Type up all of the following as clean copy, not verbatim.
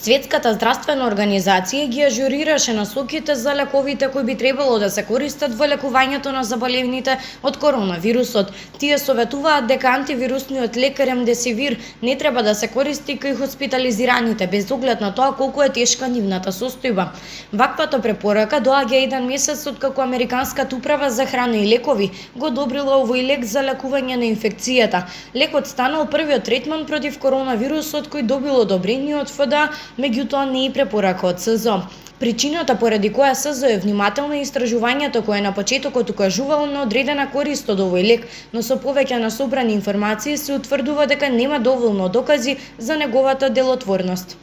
Светската здравствена организација ги ажурираше насоките за лековите кои би требало да се користат во лекувањето на заболевните од коронавирусот. Тие советуваат дека антивирусниот лек ремдесивир не треба да се користи кај хоспитализираните без оглед на тоа колку е тешка нивната состојба. Ваквата препорака доаѓа еден месец откако Американската управа за храна и лекови го одобрила овој лек за лекување на инфекцијата. Лекот станал првиот третман против коронавирусот кој добил одобрение од ФДА, меѓутоа не и препорака од СЗО. Причината поради која СЗО е внимателна е истражувањето кое на почетокот укажувало на одредена корист од овој лек, но со повеќе на собрани информации се утврдува дека нема доволно докази за неговата делотворност.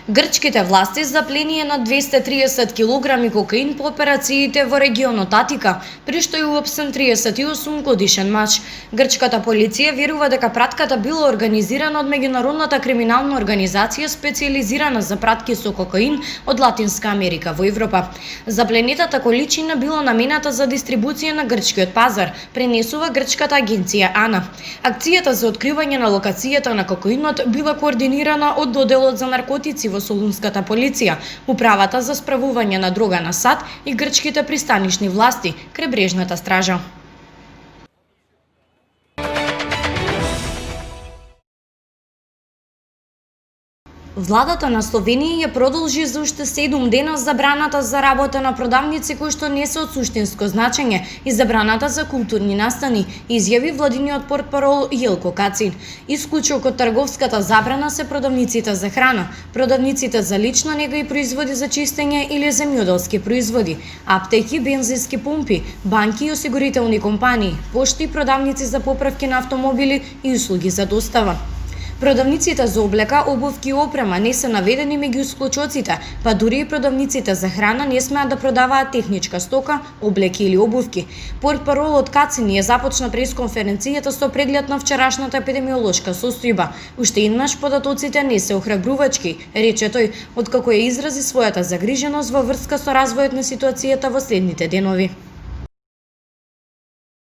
Грчките власти запленија на 230 килограми кокаин по операциите во регионот Атика, при што е уапсен 38 годишен маж. Грчката полиција верува дека пратката била организирана од меѓународната криминална организација специјализирана за пратки со кокаин од Латинска Америка во Европа. Запленетата количина била намената за дистрибуција на грчкиот пазар, пренесува грчката агенција АНА. Акцијата за откривање на локацијата на кокаинот била координирана од доделот за наркотици во Солунската полиција, управата за справување на дрога на САД и грчките пристанишни власти, крайбрежната стража. Владата на Словенија ја продолжи за уште 7 дена забраната за работа на продавници кои што не се од суштинско значење и забраната за културни настани, изјави владиниот портпарол Јелко Кацин. Исклучок од трговската забрана се продавниците за храна, продавниците за лична нега и производи за чистење или земјоделски производи, аптеки, бензински помпи, банки и осигурителни компании, пошти и продавници за поправки на автомобили и услуги за достава. Продавниците за облека, обувки и опрема не се наведени меѓу исклучоците, па дури и продавниците за храна не смеат да продаваат техничка стока, облеки или обувки. Портпаролот Кацин ја започна пресконференцијата со преглед на вчерашната епидемиолошка состојба. Уште еднаш податоците не се охрабрувачки, рече тој, откако ја изрази својата загриженост во врска со развојот на ситуацијата во следните денови.